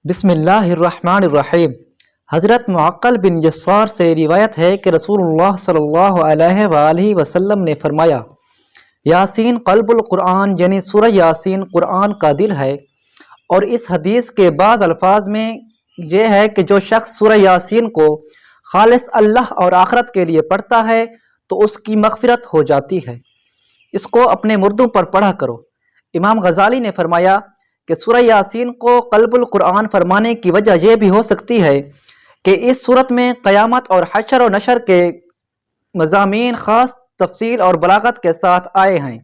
بسم اللہ الرحمن الرحیم۔ حضرت معقل بن یسار سے روایت ہے کہ رسول اللہ صلی اللہ علیہ وآلہ وسلم نے فرمایا، یاسین قلب القرآن یعنی سورہ یاسین قرآن کا دل ہے۔ اور اس حدیث کے بعض الفاظ میں یہ ہے کہ جو شخص سورہ یاسین کو خالص اللہ اور آخرت کے لیے پڑھتا ہے تو اس کی مغفرت ہو جاتی ہے۔ اس کو اپنے مردوں پر پڑھا کرو۔ امام غزالی نے فرمایا کہ سورہ یاسین کو قلب القرآن فرمانے کی وجہ یہ بھی ہو سکتی ہے کہ اس صورت میں قیامت اور حشر و نشر کے مضامین خاص تفصیل اور بلاغت کے ساتھ آئے ہیں،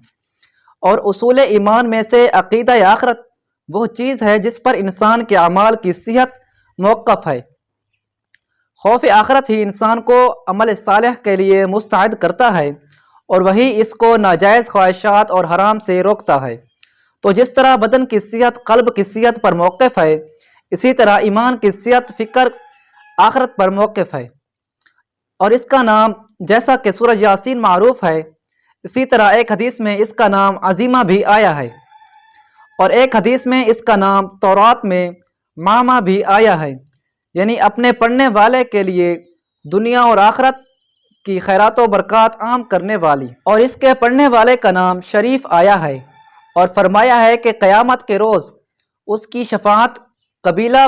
اور اصول ایمان میں سے عقیدہ آخرت وہ چیز ہے جس پر انسان کے اعمال کی صحت موقف ہے۔ خوف آخرت ہی انسان کو عمل صالح کے لیے مستعد کرتا ہے، اور وہی اس کو ناجائز خواہشات اور حرام سے روکتا ہے۔ تو جس طرح بدن کی صحت قلب کی صحت پر موقف ہے، اسی طرح ایمان کی صحت فکر آخرت پر موقف ہے۔ اور اس کا نام جیسا کہ سورہ یاسین معروف ہے، اسی طرح ایک حدیث میں اس کا نام عظیمہ بھی آیا ہے، اور ایک حدیث میں اس کا نام تورات میں ماما بھی آیا ہے، یعنی اپنے پڑھنے والے کے لیے دنیا اور آخرت کی خیرات و برکات عام کرنے والی۔ اور اس کے پڑھنے والے کا نام شریف آیا ہے، اور فرمایا ہے کہ قیامت کے روز اس کی شفاعت قبیلہ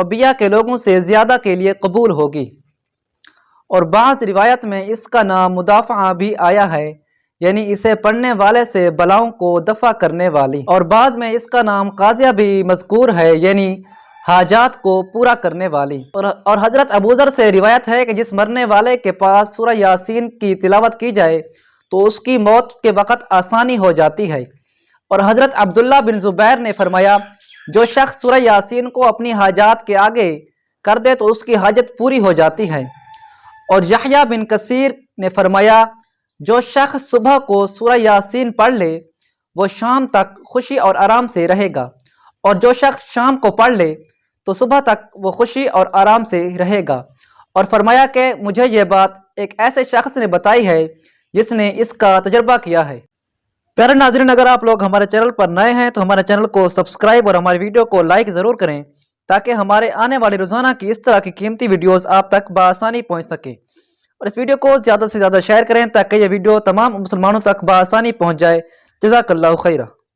ربیہ کے لوگوں سے زیادہ کے لیے قبول ہوگی۔ اور بعض روایت میں اس کا نام مدافعہ بھی آیا ہے، یعنی اسے پڑھنے والے سے بلاؤں کو دفع کرنے والی۔ اور بعض میں اس کا نام قاضیہ بھی مذکور ہے، یعنی حاجات کو پورا کرنے والی۔ اور حضرت ابوذر سے روایت ہے کہ جس مرنے والے کے پاس سورہ یاسین کی تلاوت کی جائے تو اس کی موت کے وقت آسانی ہو جاتی ہے۔ اور حضرت عبداللہ بن زبیر نے فرمایا، جو شخص سورہ یاسین کو اپنی حاجات کے آگے کر دے تو اس کی حاجت پوری ہو جاتی ہے۔ اور یحییٰ بن کثیر نے فرمایا، جو شخص صبح کو سورہ یاسین پڑھ لے وہ شام تک خوشی اور آرام سے رہے گا، اور جو شخص شام کو پڑھ لے تو صبح تک وہ خوشی اور آرام سے رہے گا۔ اور فرمایا کہ مجھے یہ بات ایک ایسے شخص نے بتائی ہے جس نے اس کا تجربہ کیا ہے۔ پیارے ناظرین، اگر آپ لوگ ہمارے چینل پر نئے ہیں تو ہمارے چینل کو سبسکرائب اور ہماری ویڈیو کو لائک ضرور کریں، تاکہ ہمارے آنے والے روزانہ کی اس طرح کی قیمتی ویڈیوز آپ تک بآسانی پہنچ سکے۔ اور اس ویڈیو کو زیادہ سے زیادہ شیئر کریں تاکہ یہ ویڈیو تمام مسلمانوں تک بآسانی پہنچ جائے۔ جزاک اللہ خیرہ۔